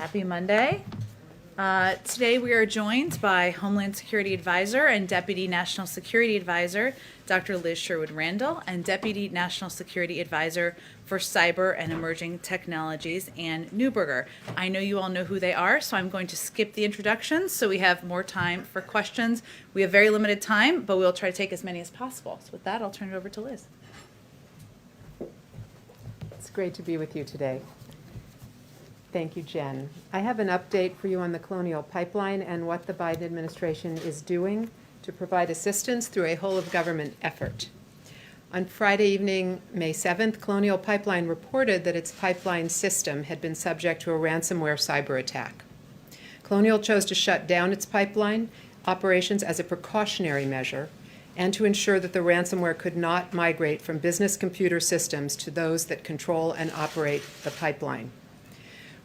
Happy Monday. Today we are joined by Homeland Security Advisor and Deputy National Security Advisor, Dr. Liz Sherwood-Randall, and Deputy National Security Advisor for Cyber and Emerging Technologies, Ann Neuberger. I know you all know who they are, so I'm going to skip the introductions so we have more time for questions. We have very limited time, but we'll try to take as many as possible. So with that, I'll turn it over to Liz. It's great to be with you today. Thank you, Jen. I have an update for you on the Colonial pipeline and what the Biden administration is doing to provide assistance through a whole-of-government effort. On Friday evening, May 7th, Colonial Pipeline reported that its pipeline system had been subject to a ransomware cyber attack. Colonial chose to shut down its pipeline operations as a precautionary measure and to ensure that the ransomware could not migrate from business computer systems to those that control and operate the pipeline.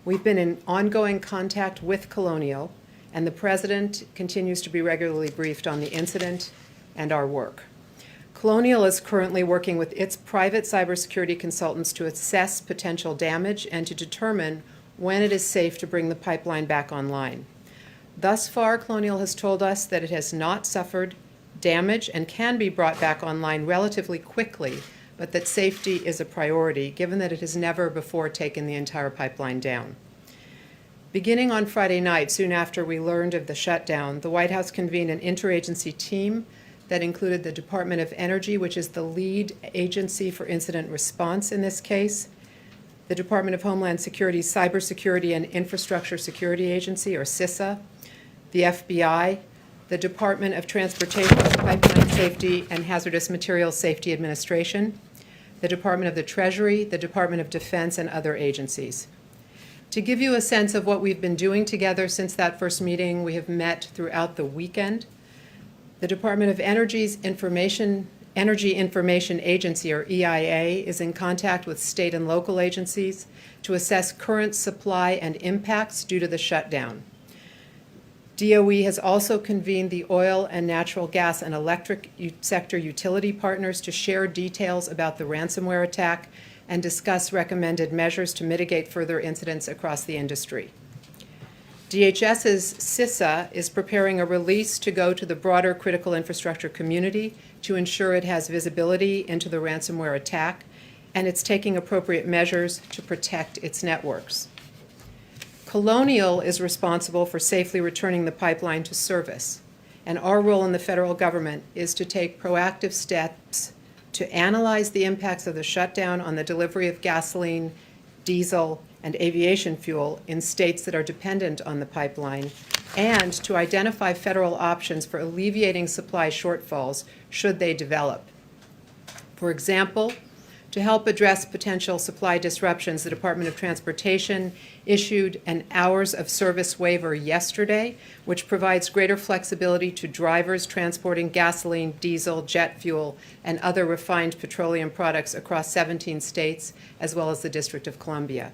We've been in ongoing contact with Colonial, and the President continues to be regularly briefed on the incident and our work. Colonial is currently working with its private cybersecurity consultants to assess potential damage and to determine when it is safe to bring the pipeline back online. Thus far, Colonial has told us that it has not suffered damage and can be brought back online relatively quickly, but that safety is a priority, given that it has never before taken the entire pipeline down. Beginning on Friday night, soon after we learned of the shutdown, the White House convened an interagency team that included the Department of Energy, which is the lead agency for incident response in this case, the Department of Homeland Security's Cybersecurity and Infrastructure Security Agency, or CISA, the FBI, the Department of Transportation, Pipeline Safety and Hazardous Materials Safety Administration, the Department of the Treasury, the Department of Defense, and other agencies. To give you a sense of what we've been doing together since that first meeting, we have met throughout the weekend. The Department of Energy's Energy Information Agency, or EIA, is in contact with state and local agencies to assess current supply and impacts due to the shutdown. DOE has also convened the oil and natural gas and electric sector utility partners to share details about the ransomware attack and discuss recommended measures to mitigate further incidents across the industry. DHS's CISA is preparing a release to go to the broader critical infrastructure community to ensure it has visibility into the ransomware attack, and it's taking appropriate measures to protect its networks. Colonial is responsible for safely returning the pipeline to service, and our role in the federal government is to take proactive steps to analyze the impacts of the shutdown on the delivery of gasoline, diesel, and aviation fuel in states that are dependent on the pipeline, and to identify federal options for alleviating supply shortfalls should they develop. For example, to help address potential supply disruptions, the Department of Transportation issued an hours of service waiver yesterday, which provides greater flexibility to drivers transporting gasoline, diesel, jet fuel, and other refined petroleum products across 17 states, as well as the District of Columbia.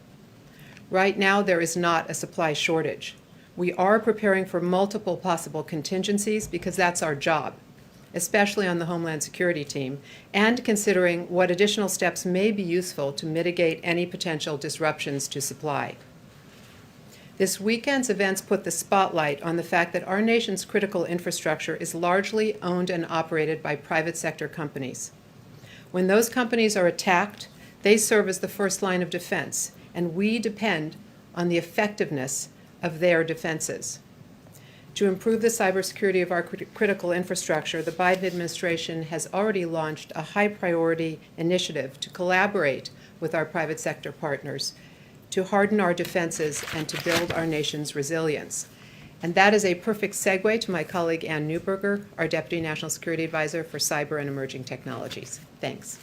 Right now, there is not a supply shortage. We are preparing for multiple possible contingencies because that's our job, especially on the Homeland Security team, and considering what additional steps may be useful to mitigate any potential disruptions to supply. This weekend's events put the spotlight on the fact that our nation's critical infrastructure is largely owned and operated by private sector companies. When those companies are attacked, they serve as the first line of defense, and we depend on the effectiveness of their defenses. To improve the cybersecurity of our critical infrastructure, the Biden administration has already launched a high-priority initiative to collaborate with our private sector partners to harden our defenses and to build our nation's resilience. And that is a perfect segue to my colleague Ann Neuberger, our Deputy National Security Advisor for Cyber and Emerging Technologies. Thanks.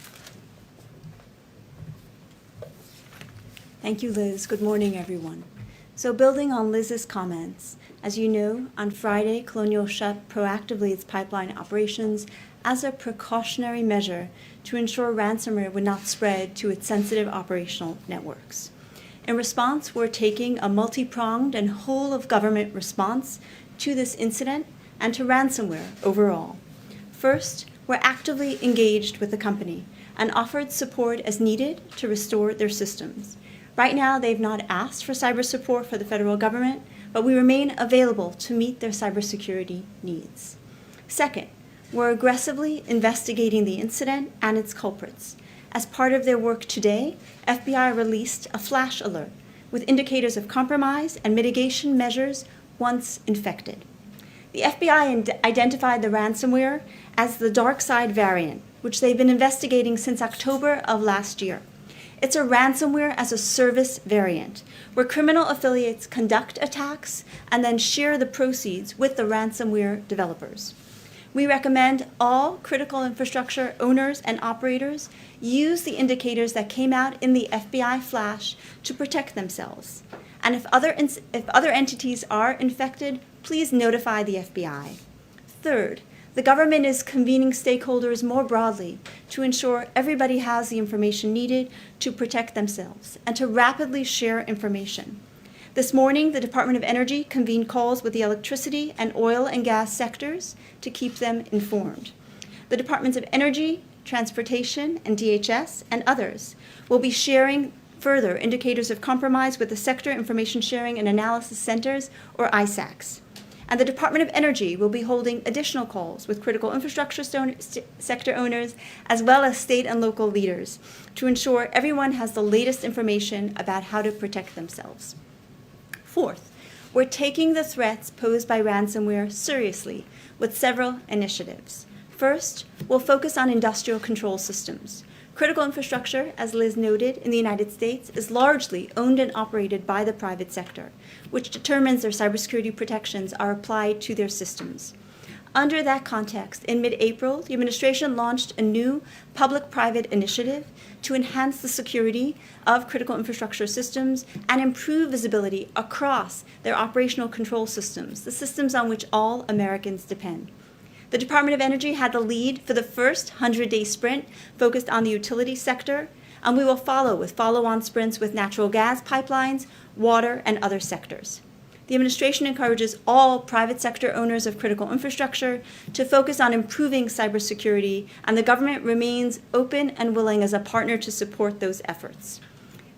Thank you, Liz. Good morning, everyone. So building on Liz's comments, as you know, on Friday, Colonial shut proactively its pipeline operations as a precautionary measure to ensure ransomware would not spread to its sensitive operational networks. In response, we're taking a multi-pronged and whole-of-government response to this incident and to ransomware overall. First, we're actively engaged with the company and offered support as needed to restore their systems. Right now, they've not asked for cyber support for the federal government, but we remain available to meet their cybersecurity needs. Second, we're aggressively investigating the incident and its culprits. As part of their work today, FBI released a flash alert with indicators of compromise and mitigation measures once infected. The FBI identified the ransomware as the dark side variant, which they've been investigating since October of last year. It's a ransomware as a service variant, where criminal affiliates conduct attacks and then share the proceeds with the ransomware developers. We recommend all critical infrastructure owners and operators use the indicators that came out in the FBI flash to protect themselves. And if other entities are infected, please notify the FBI. Third, the government is convening stakeholders more broadly to ensure everybody has the information needed to protect themselves and to rapidly share information. This morning, the Department of Energy convened calls with the electricity and oil and gas sectors to keep them informed. The Departments of Energy, Transportation, and DHS, and others will be sharing further indicators of compromise with the Sector Information Sharing and Analysis Centers, or ISACs. And the Department of Energy will be holding additional calls with critical infrastructure sector owners, as well as state and local leaders, to ensure everyone has the latest information about how to protect themselves. Fourth, we're taking the threats posed by ransomware seriously with several initiatives. First, we'll focus on industrial control systems. Critical infrastructure, as Liz noted, in the United States is largely owned and operated by the private sector, which determines their cybersecurity protections are applied to their systems. Under that context, in mid-April, the administration launched a new public-private initiative to enhance the security of critical infrastructure systems and improve visibility across their operational control systems, the systems on which all Americans depend. The Department of Energy had the lead for the first 100-day sprint focused on the utility sector, and we will follow with follow-on sprints with natural gas pipelines, water, and other sectors. The administration encourages all private sector owners of critical infrastructure to focus on improving cybersecurity, and the government remains open and willing as a partner to support those efforts.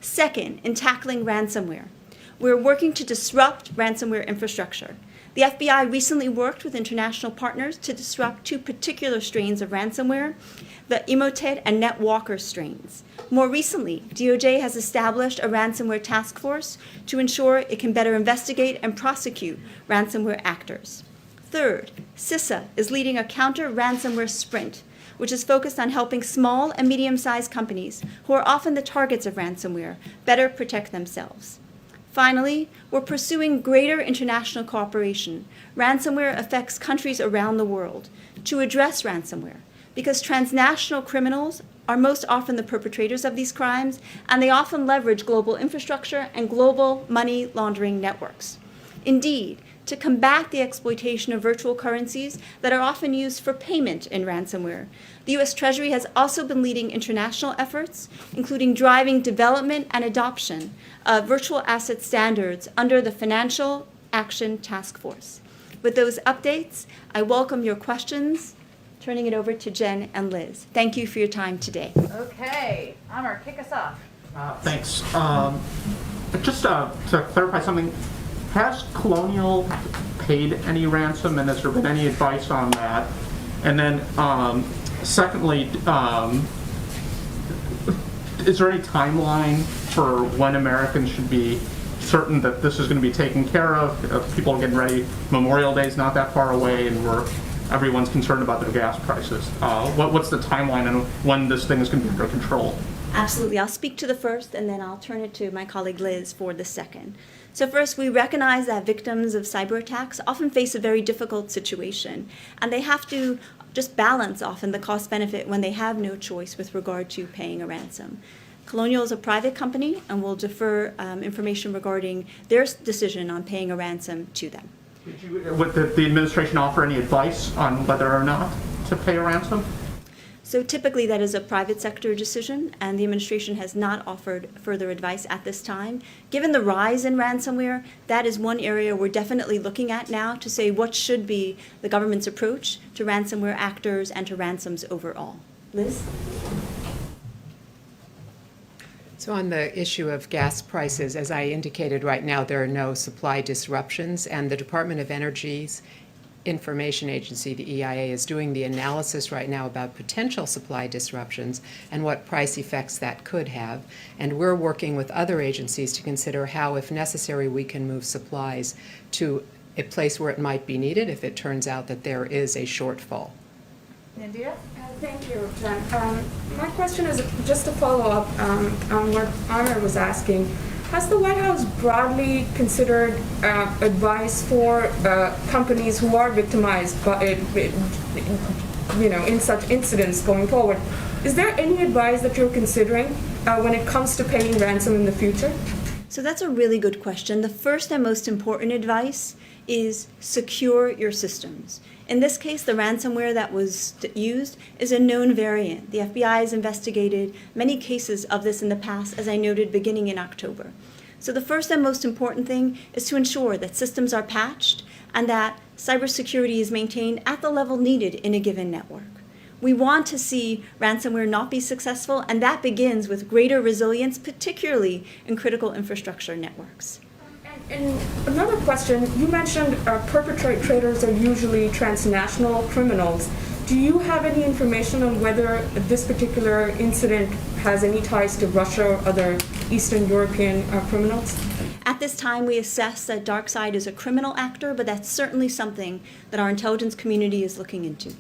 Second, in tackling ransomware, we're working to disrupt ransomware infrastructure. The FBI recently worked with international partners to disrupt two particular strains of ransomware, the Emotet and NetWalker strains. More recently, DOJ has established a ransomware task force to ensure it can better investigate and prosecute ransomware actors. Third, CISA is leading a counter-ransomware sprint, which is focused on helping small and medium-sized companies, who are often the targets of ransomware, better protect themselves. Finally, we're pursuing greater international cooperation. Ransomware affects countries around the world to address ransomware, because transnational criminals are most often the perpetrators of these crimes, and they often leverage global infrastructure and global money laundering networks. Indeed, to combat the exploitation of virtual currencies that are often used for payment in ransomware, the U.S. Treasury has also been leading international efforts, including driving development and adoption of virtual asset standards under the Financial Action Task Force. With those updates, I welcome your questions. Turning it over to Jen and Liz. Thank you for your time today. Okay, Amr, kick us off. Thanks. Just to clarify something, has Colonial paid any ransom, and has there been any advice on that? And then, secondly, is there any timeline for when Americans should be certain that this is going to be taken care of? People are getting ready. Memorial Day is not that far away, and everyone's concerned about their gas prices. What's the timeline on when this thing is going to be under control? Absolutely. I'll speak to the first, and then I'll turn it to my colleague Liz for the second. So first, we recognize that victims of cyber attacks often face a very difficult situation, and they have to just balance often the cost-benefit when they have no choice with regard to paying a ransom. Colonial is a private company, and will defer information regarding their decision on paying a ransom to them. Would the administration offer any advice on whether or not to pay a ransom? So typically that is a private sector decision, and the administration has not offered further advice at this time. Given the rise in ransomware, that is one area we're definitely looking at now to say what should be the government's approach to ransomware actors and to ransoms overall. Liz? So on the issue of gas prices, as I indicated, right now there are no supply disruptions, and the Department of Energy's Information Agency, the EIA, is doing the analysis right now about potential supply disruptions and what price effects that could have. And we're working with other agencies to consider how, if necessary, we can move supplies to a place where it might be needed if it turns out that there is a shortfall. India? Thank you, Jen. My question is just to follow up on what Amir was asking. Has the White House broadly considered advice for companies who are victimized by, in such incidents going forward? Is there any advice that you're considering when it comes to paying ransom in the future? So that's a really good question. The first and most important advice is secure your systems. In this case, the ransomware that was used is a known variant. The FBI has investigated many cases of this in the past, as I noted, beginning in October. So the first and most important thing is to ensure that systems are patched and that cybersecurity is maintained at the level needed in a given network. We want to see ransomware not be successful, and that begins with greater resilience, particularly in critical infrastructure networks. And another question, you mentioned perpetrators are usually transnational criminals. Do you have any information on whether this particular incident has any ties to Russia or other Eastern European criminals? At this time, we assess that DarkSide is a criminal actor, but that's certainly something that our intelligence community is looking into.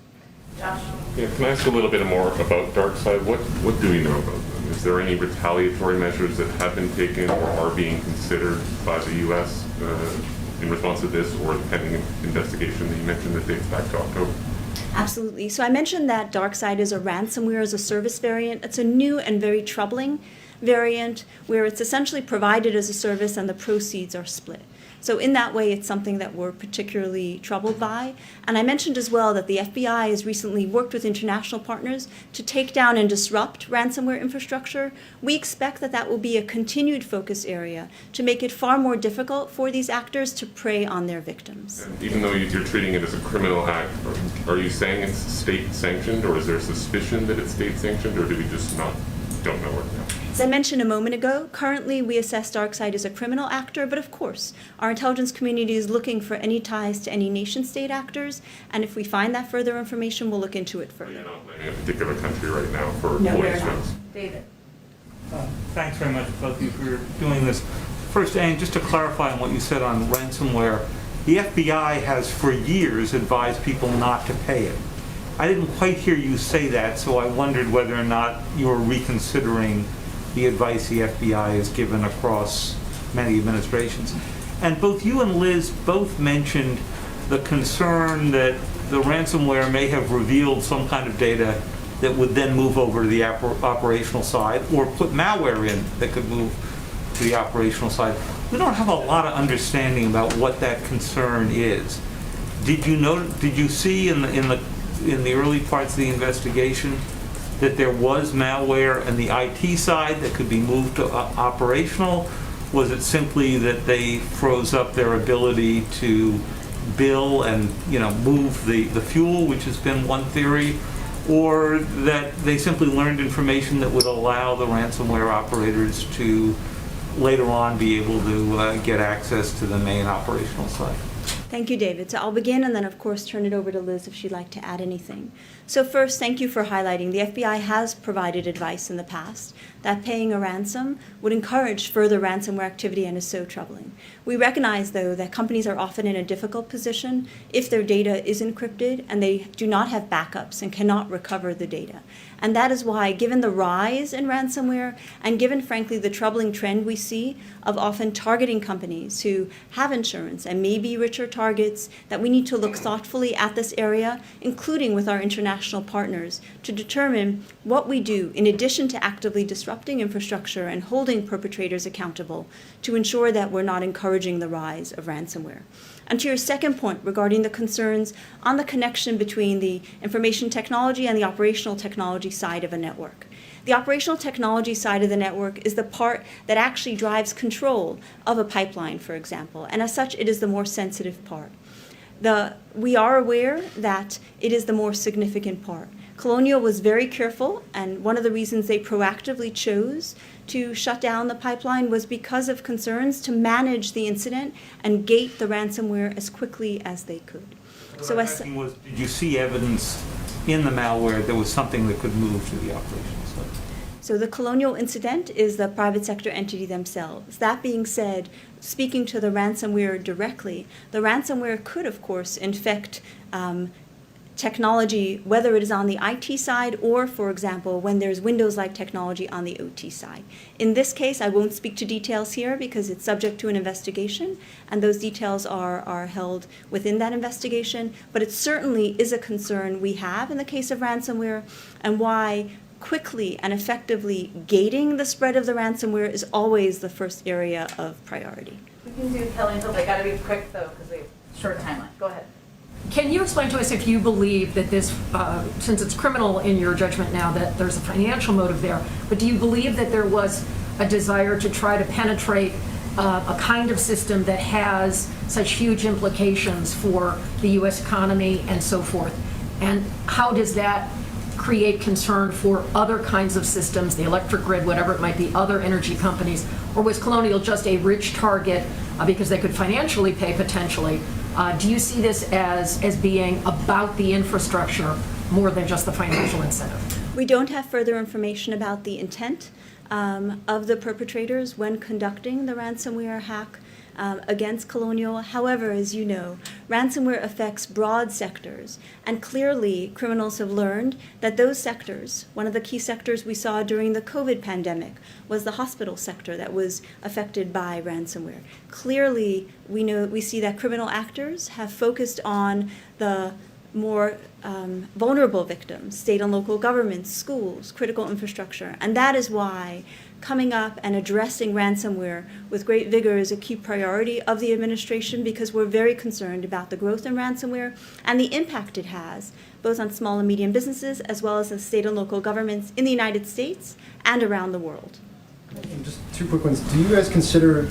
Josh? Yeah, can I ask a little bit more about DarkSide? What do we know about them? Is there any retaliatory measures that have been taken or are being considered by the U.S. In response to this or the pending investigation that you mentioned that dates back to October? Absolutely. So I mentioned that DarkSide is a ransomware as a service variant. It's a new and very troubling variant where it's essentially provided as a service and the proceeds are split. So in that way, it's something that we're particularly troubled by. And I mentioned as well that the FBI has recently worked with international partners to take down and disrupt ransomware infrastructure. We expect that that will be a continued focus area to make it far more difficult for these actors to prey on their victims. And even though you're treating it as a criminal act, are you saying it's state sanctioned, or is there suspicion that it's state sanctioned, or do we just don't know right now? As I mentioned a moment ago, currently we assess DarkSide as a criminal actor, but of course, our intelligence community is looking for any ties to any nation-state actors, and if we find that further information, we'll look into it further. You're not blaming a particular country right now for No, we're police not. rounds. David? Thanks very much, both of you, for doing this. First, Anne, just to clarify on what you said on ransomware, the FBI has for years advised people not to pay it. I didn't quite hear you say that, so I wondered whether or not you were reconsidering the advice the FBI has given across many administrations. And both you and Liz both mentioned the concern that the ransomware may have revealed some kind of data that would then move over to the operational side, or put malware in that could move to the operational side. We don't have a lot of understanding about what that concern is. Did you see in the early parts of the investigation that there was malware on the IT side that could be moved to operational? Was it simply that they froze up their ability to bill and move the fuel, which has been one theory, or that they simply learned information that would allow the ransomware operators to later on be able to get access to the main operational side? Thank you, David. So I'll begin and then, of course, turn it over to Liz if she'd like to add anything. So first, thank you for highlighting. The FBI has provided advice in the past that paying a ransom would encourage further ransomware activity and is so troubling. We recognize, though, that companies are often in a difficult position if their data is encrypted and they do not have backups and cannot recover the data. And that is why, given the rise in ransomware and given, frankly, the troubling trend we see of often targeting companies who have insurance and may be richer targets, that we need to look thoughtfully at this area, including with our international partners, to determine what we do in addition to actively disrupting infrastructure and holding perpetrators accountable to ensure that we're not encouraging the rise of ransomware. And to your second point regarding the concerns on the connection between the information technology and the operational technology side of a network. The operational technology side of the network is the part that actually drives control of a pipeline, for example, and as such, it is the more sensitive part. We are aware that it is the more significant part. Colonial was very careful, and one of the reasons they proactively chose to shut down the pipeline was because of concerns to manage the incident and gate the ransomware as quickly as they could. So What I'm as asking was, did you see evidence in the malware that was something that could move to the operational side? So the Colonial incident is the private sector entity themselves. That being said, speaking to the ransomware directly, the ransomware could, of course, infect technology, whether it is on the IT side or, for example, when there's Windows-like technology on the OT side. In this case, I won't speak to details here because it's subject to an investigation, and those details are held within that investigation. But it certainly is a concern we have in the case of ransomware, and why quickly and effectively gating the spread of the ransomware is always the first area of priority. We can do Kelly and Phil. They got to be quick though because we have short timeline. Go ahead. Can you explain to us if you believe that this, since it's criminal in your judgment now, that there's a financial motive there, but do you believe that there was a desire to try to penetrate a kind of system that has such huge implications for the U.S. economy and so forth? And how does that create concern for other kinds of systems, the electric grid, whatever it might be, other energy companies? Or was Colonial just a rich target because they could financially pay potentially? Do you see this as being about the infrastructure more than just the financial incentive? We don't have further information about the intent of the perpetrators when conducting the ransomware hack against Colonial. However, as you know, ransomware affects broad sectors, and clearly criminals have learned that those sectors, one of the key sectors we saw during the COVID pandemic was the hospital sector that was affected by ransomware. Clearly, we see that criminal actors have focused on the more vulnerable victims, state and local governments, schools, critical infrastructure, and that is why coming up and addressing ransomware with great vigor is a key priority of the administration, because we're very concerned about the growth in ransomware and the impact it has both on small and medium businesses as well as in state and local governments in the United States and around the world. And just two quick ones. Do you guys consider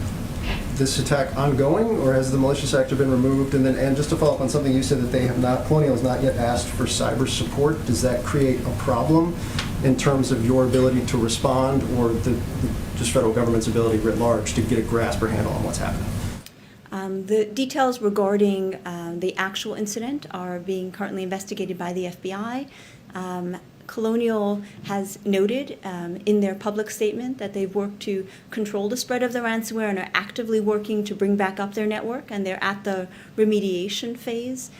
this attack ongoing, or has the malicious actor been removed? And just to follow up on something you said, that Colonial has not yet asked for cyber support. Does that create a problem in terms of your ability to respond, or just federal government's ability writ large to get a grasp or handle on what's happening? The details regarding the actual incident are being currently investigated by the FBI. Colonial has noted in their public statement that they've worked to control the spread of the ransomware and are actively working to bring back up their network, and they're at the remediation phase.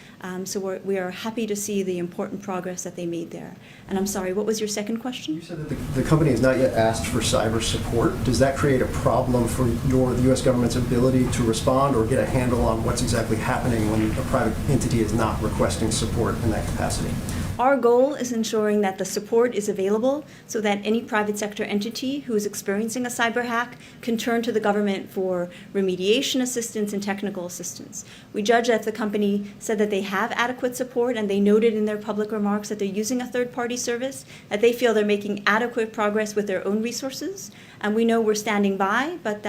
So we are happy to see the important progress that they made there. And I'm sorry, what was your second question? You said that the company has not yet asked for cyber support. Does that create a problem for the U.S. government's ability to respond or get a handle on what's exactly happening when a private entity is not requesting support in that capacity? Our goal is ensuring that the support is available so that any private sector entity who is experiencing a cyber hack can turn to the government for remediation assistance and technical assistance. We judge that the company said that they have adequate support, and they noted in their public remarks that they're using a third-party service, that they feel they're making adequate progress with their own resources. And we know we're standing by, but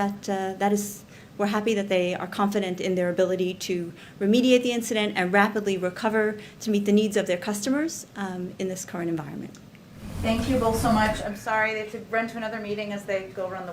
we're happy that they are confident in their ability to remediate the incident and rapidly recover to meet the needs of their customers in this current environment. Thank you both so much. I'm sorry they have to run to another meeting as they go around the